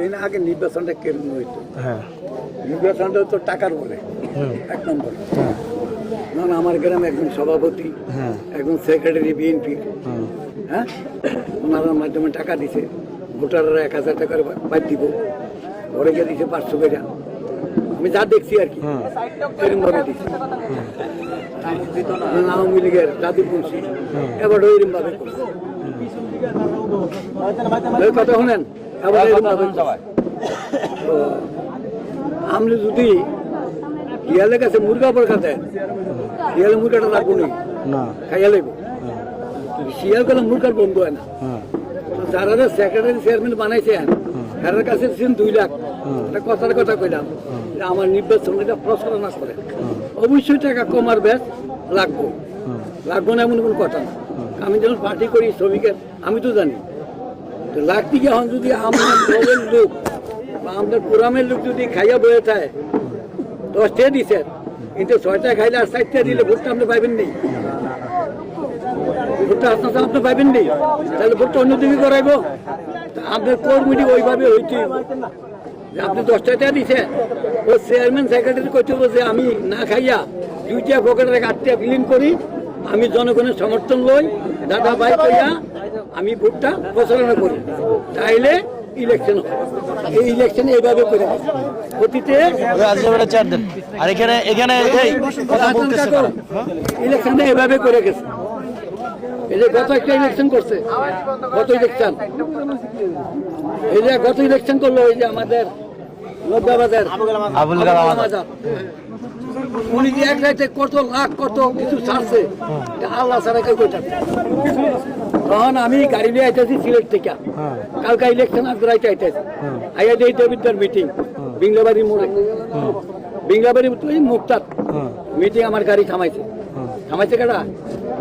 এর আগে নির্বাচনটা কেমন হইতো? হ্যাঁ, নির্বাচনটা তো টাকার বলে এক নম্বর। কারণ আমার গ্রামে একজন সভাপতি, একজন সেক্রেটারি বিএনপি, হ্যাঁ, ওনার মাধ্যমে টাকা দিছে, ভোটাররা ১,০০০ টাকা বাদ দিব, ঘরে গিয়ে দিছে ৫০০ করে। আমি যা দেখছি আর কি এরকম ভাবে দিচ্ছে। আওয়ামী লীগের দাদু বলছি এবার ওইরকম ভাবে করছে। কথা শুনেন, এবার এরকম ভাবে আমি যদি শিয়ালের কাছে মুরগা পরকা দেয়, শিয়ালের মুরগাটা রাখবো নি, খাইয়া লাগব। শিয়াল গেলে মুরগার বন্ধু হয় না। যারা সেক্রেটারি চেয়ারম্যান বানাইছেন তার কাছে 2 লাখ কথার কথা কইলাম, আমার নির্বাচন এটা প্রচারণা করে অবশ্যই টাকা কমার ব্যাস লাগবো, লাগবো না এমন কোনো কথা না। আমি যখন পার্টি করি শ্রমিকের, আমি তো জানি লাগতে গিয়ে এখন যদি আমার দলের লোক বা আমাদের পুরামের লোক যদি খাইয়া বয়ে থাকে 10টা দিছে, কিন্তু 6টা খাইলে আর 4টা দিলে ভোটটা আপনি পাইবেন নেই, ভোটটা আপনার আপনি পাইবেন নেই, তাহলে ভোটটা অন্যদিকে করাইবো। আপনার কর্মীটি ওইভাবে হইতে আপনি 10টা দিছে, ও চেয়ারম্যান সেক্রেটারি করতে যে আমি না খাইয়া 2টা পকেটের 8টা ক্লিন করি, আমি জনগণের সমর্থন লই, দাদা ভাই কইয়া আমি ভোটটা প্রচারণা করি, তাইলে ইলেকশন হয়। এই ইলেকশন এইভাবে করে অতীতে ইলেকশনটা এইভাবে করে গেছে। এই যে গত একটা ইলেকশন করছে, গত ইলেকশন, এই যে গত ইলেকশন করলো, এই যে আমাদের লোকবাজার আবুল কালাম আজাদ, উনি যে এক রাইতে কত লাখ কত কিছু ছাড়ছে, আল্লাহ ছাড়া কেউ কইটা। তখন আমি গাড়ি নিয়ে আইতেছি সিলেট থেকে, কালকে ইলেকশন আগ্রাইতে আইতেছি, আইয়া দিয়ে দেবিদ্যার মিটিং বিংলাবাড়ির মোড়ে, বিংলাবাড়ি মুক্তার মিটিং, আমার গাড়ি থামাইছে, থামাইছে কারা?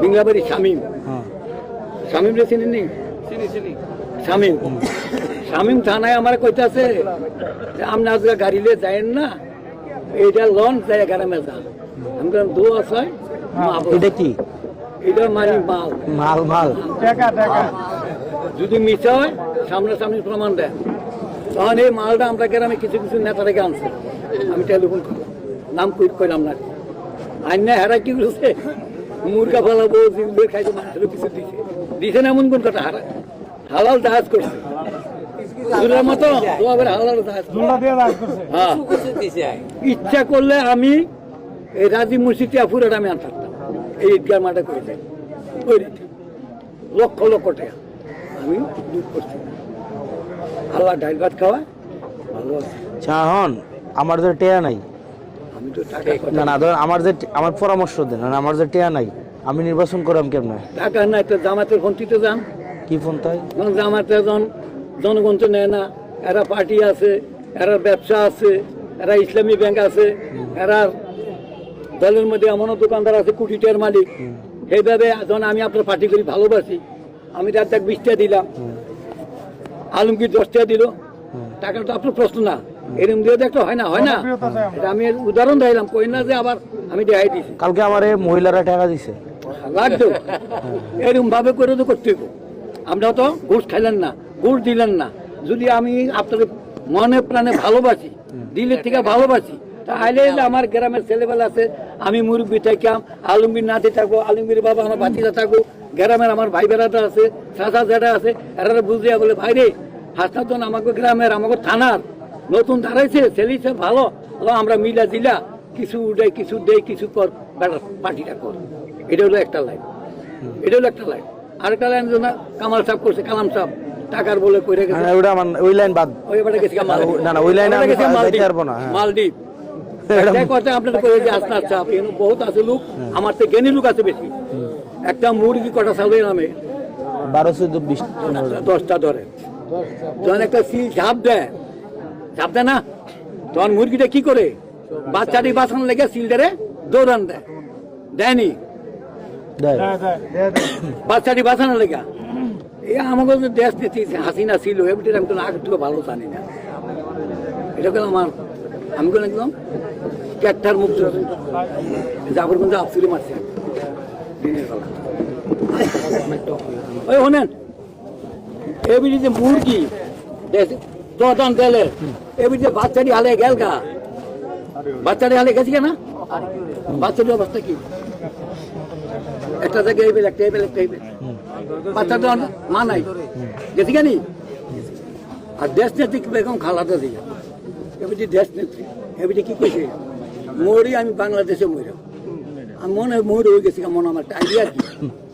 বিংলাবাড়ি শামীম, শামীম রে চিনি নি? শামীম, শামীম থানায় আমার কইতাছে আপনি আজকে গাড়ি নিয়ে যায়েন না, এইটা লঞ্চ যায় গ্রামে যান। আমি বললাম দো আছে, এটা কি? এটা মানে মাল মাল মাল যদি মিশা হয় সামনাসামনি প্রমাণ দেয়, তখন এই মালটা আমরা গ্রামে কিছু কিছু নেতা রেখে আনছে। আমি টেলিফোন করলাম, নাম কইলাম না, আইন না হেরা কি বলছে, মুরগা ফেলাবো খাইতে মানুষের কিছু দিছে, দিছে না এমন কোন কথা, হালাল জাহাজ করছে মতো ইচ্ছা করলে আমি এই রাজি মসজিদ ফুরাটা আমি আনতাম, এই ঈদগার মাঠে করে যাই, লক্ষ লক্ষ টাকা আমি দুধ করছি। আল্লাহ ডাইল ভাত খাওয়া ভালো আছে। হন আমার যে টেয়া নাই, আমি তো না না ধর আমার যে আমার পরামর্শ দেন, আমার যে টেয়া নাই আমি নির্বাচন করাম কেমন? টাকা নাই তো জামাতের ফোন দিতে যান। কি ফোন তাই? জামাতে জনগণ তো নেয় না, এরা পার্টি আছে, এরা ব্যবসা আছে, এরা ইসলামী ব্যাংক আছে, এরা দলের মধ্যে এমনও দোকানদার আছে কোটি টাকার মালিক। এইভাবে যখন আমি আপনার পার্টি করি ভালোবাসি, আমি তার 20টা দিলাম, আলমগীর 10টা দিল, টাকা তো আপনার প্রশ্ন না, এরকম দিয়ে একটা হয় না, হয় না, এটা আমি উদাহরণ দিলাম, কই না যে আবার আমি দেখাই দিছি। কালকে আমার মহিলারা টাকা দিছে, লাগতো এরকম ভাবে করে তো করতে হইব। আমরা তো ঘুষ খাইলেন না, ঘুষ দিলেন না, যদি আমি আপনাদের মনে প্রাণে ভালোবাসি, দিলের থেকে ভালোবাসি, তাহলে আমার গ্রামের ছেলেবেলা আছে, আমি মুরব্বী থাকতাম, আলমগীর নাতি থাকবো, আলমগীর বাবা আমার বাচ্চারা থাকবো, গ্রামের আমার ভাই বেড়াটা আছে, চাচা যেটা আছে, এরা বুঝিয়া বলে ভাই রে হাসপাতাল আমাকে গ্রামের আমাকে থানার নতুন দাঁড়াইছে, ছেলিছে ভালো, আমরা মিলা দিলা কিছু উঠাই কিছু দেয় কিছু কর, পার্টিটা কর। এটা হলো একটা লাইন, এটা হলো একটা লাইন। আরেকটা লাইন কামাল সাহেব করছে, কালাম সাহেব টাকার বলে কইরা গেছে, ওই লাইন বাদ, ওইবারে গেছে মালদ্বীপ। কথা আপনার কয়ে যে আসতে আসছে, আপনি বহুত আছে লোক, আমার তো জ্ঞানী লোক আছে বেশি। একটা মুরগি কটা সালে নামে 12-14-20-10টা ধরে, যখন একটা সিল ঝাঁপ দেয়, ঝাঁপ দেয় না, তখন মুরগিটা কি করে বাচ্চাটি বাঁচানোর লেগে সিলটারে দৌড়ান দেয়, দেয়নি বাচ্চাটি বাঁচানোর লেগে। এই আমাকে দেশ হাসিনা ছিল, এমনি আমি তো আগে থেকে ভালো জানি না, এটা কেন আমার আমি কেন একদম ক্যাটার মুখ জাফরগঞ্জে আফসুলি মারছে দিনের বেলা। ওই শোনেন, এমনি যে মুরগি দন গেলে এবার যে বাচ্চাটি হালে গেল গা বাচ্চাটি হালে গেছি কেনা বাচ্চাটির অবস্থা কি একটা জায়গায় এইবেল একটা এইবেল একটা এইবেল বাচ্চা তো মা নাই গেছি কেনি আর দেশ নেত্রী বেগম খালাদা জিয়া এবারে দেশ নেত্রী এবারে কি কইছে মরি আমি বাংলাদেশে মরি আমি মনে হয় মরি হয়ে গেছি মনে আমার একটা আইডিয়া কি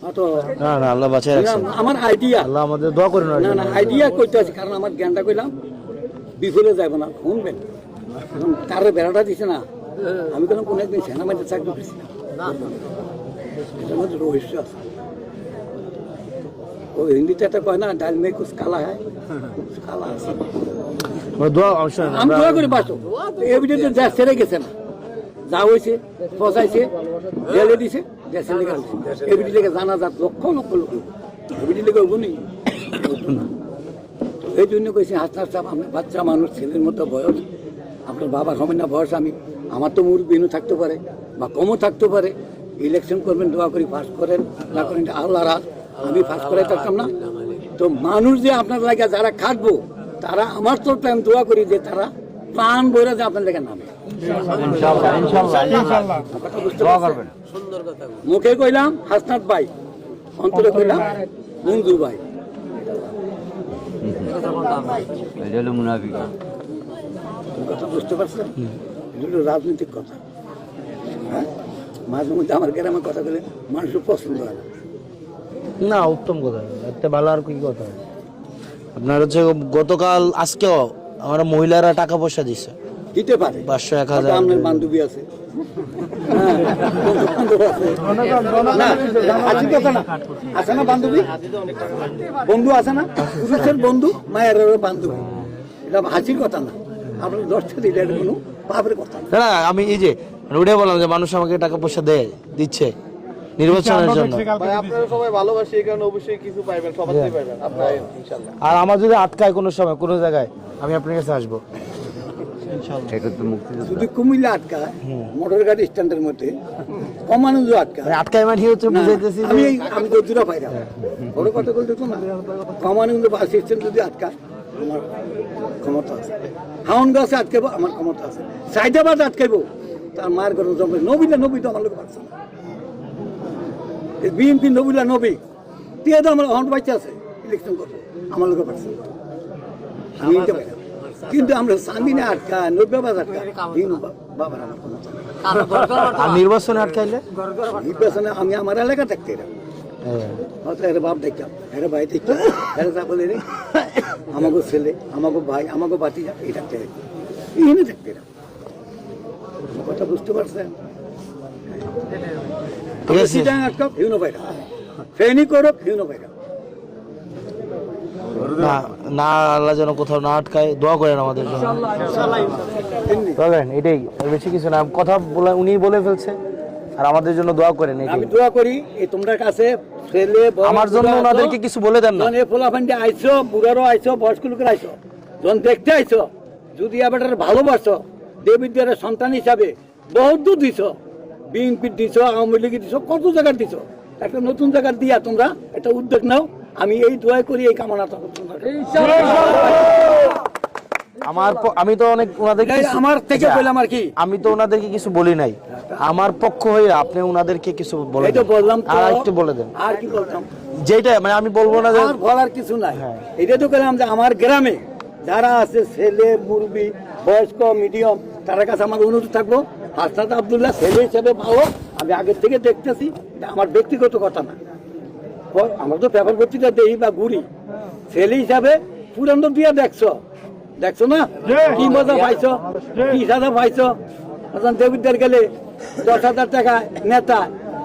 অত না না আল্লাহ বাঁচায় রাখছেন আমার আইডিয়া আল্লাহ আমাদের দোয়া করুন না না আইডিয়া করতে আছে কারণ আমার জ্ঞানটা কইলাম বিফলে যাব না শুনবেন তার বেড়াটা দিছে না আমি কোনো কোনো একদিন সেনাবাহিনীতে চাকরি করছি না এটার মধ্যে রহস্য আছে ও হিন্দিতে একটা কয় না ডাল মে কুছ কালা হয় কুছ কালা আছে দোয়া আমি দোয়া করি বাসো এভিডেন্স যা ছেড়ে গেছে না যা হয়েছে পচাইছে জেলে দিছে দেশে লেগে এভিডি লেগে জানা যাক লক্ষ লক্ষ লোক এভিডি লেগে ওগুনি এই জন্য কইছি হাসনার সাহেব আমি বাচ্চা মানুষ ছেলের মতো বয়স আপনার বাবার হবে না বয়স আমি আমার তো মুরব্বিনও থাকতে পারে বা কমও থাকতে পারে ইলেকশন করবেন দোয়া করি পাস করেন না করেন আল্লাহর হাত আমি পাস করাই থাকতাম না তো মানুষ যে আপনার লাগে যারা খাটবো তারা আমার তো প্ল্যান দোয়া করি যে তারা প্রাণ বইরা যে আপনার লেগে নামে মুখে কইলাম হাসনাত ভাই অন্তরে কইলাম মঞ্জু ভাই কথা বুঝতে পারছেন এগুলো রাজনৈতিক কথা হ্যাঁ মাঝে মধ্যে আমার গ্রামের কথা বলে মানুষের পছন্দ হয় না উত্তম কথা একটা ভালো আর কি কথা আপনার হচ্ছে গতকাল আজকেও আমার মহিলারা টাকা পয়সা দিছে দিতে পারে 500 1000 আপনার বান্ধবী আছে আছে না বান্ধবী বন্ধু আছে না পুরুষের বন্ধু মায়ের বান্ধবী এটা হাসির কথা না আপনার 10টা দিলে এটা কোনো পাপের কথা না না আমি এই যে ওটাই বললাম যে মানুষ আমাকে টাকা পয়সা দেয় দিচ্ছে নির্বাচনের জন্য আপনারা সবাই ভালোবাসি এই কারণে অবশ্যই কিছু পাইবেন সবাই পাইবেন আপনারা ইনশাআল্লাহ আর আমার যদি আটকায় কোনো সময় কোনো জায়গায় আমি আপনার কাছে আসবো যদি কুমিল্লা আটকায় মোটর গাড়ি স্ট্যান্ডের মধ্যে কমানো যদি আটকায় আটকায় মানে হচ্ছে বুঝাইতেছি আমি তো দূরা পাইলাম বড় কথা বলতে তো না কমানো বাস স্ট্যান্ড যদি আটকায় আমার ক্ষমতা আছে হাউন গাছে আটকাবো আমার ক্ষমতা আছে সাইদাবাদ আটকাইবো তার মায়ের ঘর জমবে নবী তো আমার লোক পারছে না বিএনপি নবী দিয়ে তো আমার হন্ড বাচ্চা আছে ইলেকশন করবো আমার লোক পারছে আমি নিতে পারি কিন্তু আমরা সামিনে আটকা নব্যাবাদ আটকা বাবার আমার ক্ষমতা আর নির্বাচনে আটকাইলে নির্বাচনে আমি আমার এলাকা থাকতে এরা হয়তো এর বাপ দেখতাম এর ভাই দেখতাম এরা যা বলে রে আমাকে ছেলে আমাকে ভাই আমাকে বাতিজা এই থাকতে এনে থাকতে এরা কথা বুঝতে পারছেন সিটাং আটকাও হিউনো পাইরা ফেনি করো হিউনো পাইরা না না আল্লাহ যেন কোথাও না আটকায় দোয়া করেন আমাদের জন্য বলেন এটাই বেশি কিছু না কথা বলে উনি বলে ফেলছে আর আমাদের জন্য দোয়া করেন আমি দোয়া করি এই তোমাদের কাছে ছেলে আমার জন্য ওনাদেরকে কিছু বলে দেন না এই পোলাফান্ডে আইছো বুড়ারও আইছো বয়স্ক লোকের আইছো যখন দেখতে আইছো যদি আবার ভালোবাসো দেবীদের সন্তান হিসাবে বহুত দূর দিছ বিএনপি দিছ আওয়ামী লীগ দিছ কত জায়গার দিছ একটা নতুন জায়গার দিয়া তোমরা একটা উদ্যোগ নাও আমি এই দোয়া করি এই কামনা আমি তো অনেক ওনাদেরকে আমার থেকে বললাম আর কি আমি তো ওনাদেরকে কিছু বলি নাই আমার পক্ষ হয়ে আপনি ওনাদেরকে কিছু বলেন এই তো বললাম আর একটু বলে দেন আর কি বলতাম যেটা মানে আমি বলবো না যে আর বলার কিছু নাই এটা তো বললাম যে আমার গ্রামে যারা আছে ছেলে মুরবি বয়স্ক মিডিয়াম তার কাছে আমার অনুরোধ থাকবো হাসনাত আব্দুল্লাহ ছেলে হিসেবে ভালো আমি আগের থেকে দেখতেছি এটা আমার ব্যক্তিগত কথা না আমরা তো পেপার পত্রিকা দেই বা ঘুরি ছেলে হিসাবে পুরানো দিয়া দেখছো না কি মজা পাইছো কি সাজা পাইছো দেবীদের গেলে 10,000 টাকা নেতা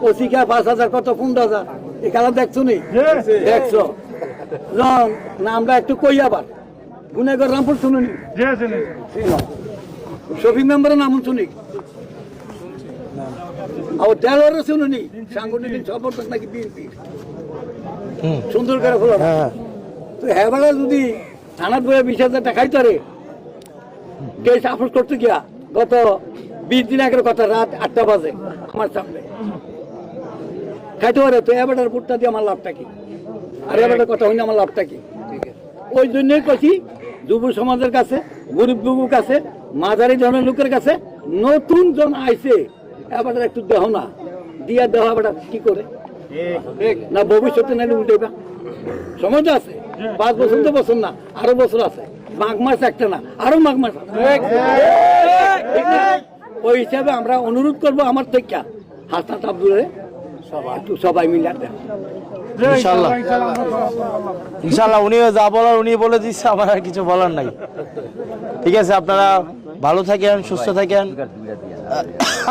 ও শিখা 5,000 কত 15,000 এই খেলা দেখছো নি দেখছো না আমরা একটু কই আবার গুনেগর রামপুর শুনুনি শফি মেম্বারের নাম শুনি আর দেলোয়ারও শুনুনি সাংগঠনিক সমর্থক নাকি বিএনপি সুন্দর করে ফেলো তো হ্যাঁ যদি থানার বইয়ে 20,000 টাকা খাইতে রে কেস আপোষ করতে গিয়া গত 20 দিন আগের কথা রাত 8টা বাজে আমার সামনে খাইতে পারে তো এবারের ভোটটা দিয়ে আমার লাভটা কি আর এবারের কথা হইনি আমার লাভটা কি ওই জন্যই কইছি যুব সমাজের কাছে, গরিব লোকের কাছে, মাঝারি ধরনের লোকের কাছে, নতুন জন আইছে এবার একটু দেহ না দিয়া দেহ এবার কি করে না ভবিষ্যতে নাইলে উল্টেবা সময় তো আছে 5 বছর তো বছর না আরো বছর আছে মাঘ মাস একটা না আরো মাঘ মাস আছে। ঠিক না? ওই হিসাবে আমরা অনুরোধ করবো আমার থেকে হাসনাত আব্দুলের একটু সবাই মিলে দেন। ইনশাল্লাহ ইনশাল্লাহ উনি যা বলার উনি বলে দিচ্ছে, আমার আর কিছু বলার নাই। ঠিক আছে, আপনারা ভালো থাকেন, সুস্থ থাকেন।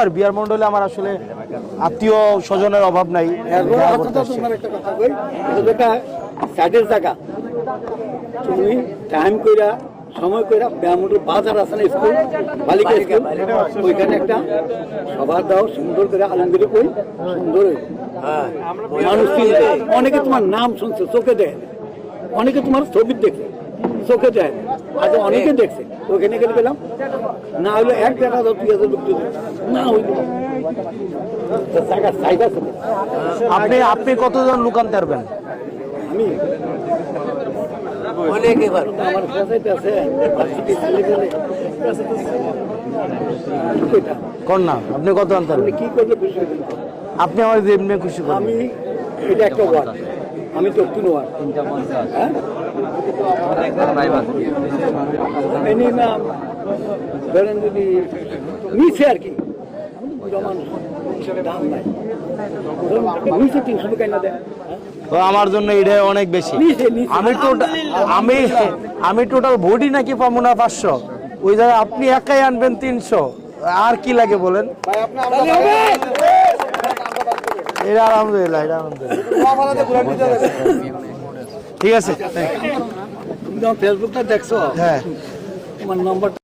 আর বিয়ার মন্ডলে আমার আসলে আত্মীয় স্বজনের অভাব নাই। এরপর হাসনাত তোমার একটা কথা কই, এটা যেটা সাইডের জায়গা তুমি টাইম কইরা সময় কইরা ব্যায়ামুটোর বাজার আছে না স্কুল বালিকা স্কুল ওইখানে একটা সভা দাও সুন্দর করে আলমগীর কই সুন্দর হইবে। মানুষ চিনবে। অনেকে তোমার নাম শুনছে চোখে দেয়, অনেকে তোমার ছবি দেখছে চোখে দেয়, আজ অনেকে দেখছে। ওখানে গেলে গেলাম না হইলো 1,000-2,000 লোক যদি না হইলো জায়গা সাইড আছে। আপনি কতজন লোক আনতে পারবেন? আমি আমার পঞ্চায়েত আছে কোন না, আপনি কত আনতে পারবেন? কি করলে খুশি হবেন? আপনি আমার যেমনি খুশি করবেন। আমি এটা একটা ওয়ার্ড, আমি দক্ষিণ ওয়ার্ড। হ্যাঁ মিনিমাম ধরেন যদি নিচে আর কি বুড়া মানুষ দাম নাই নিচে 300 টাকা না দেয়। তো আমার জন্য এটা অনেক বেশি। নিচে নিচে আমি টোটাল ভোটই নাকি পাবো না 500, ওই জায়গায় আপনি একাই আনবেন 300, আর কি লাগে বলেন? এটা আলহামদুলিল্লাহ, এটা আলহামদুলিল্লাহ। ঠিক আছে, তুমি যখন ফেসবুকটা দেখছো হ্যাঁ তোমার নম্বর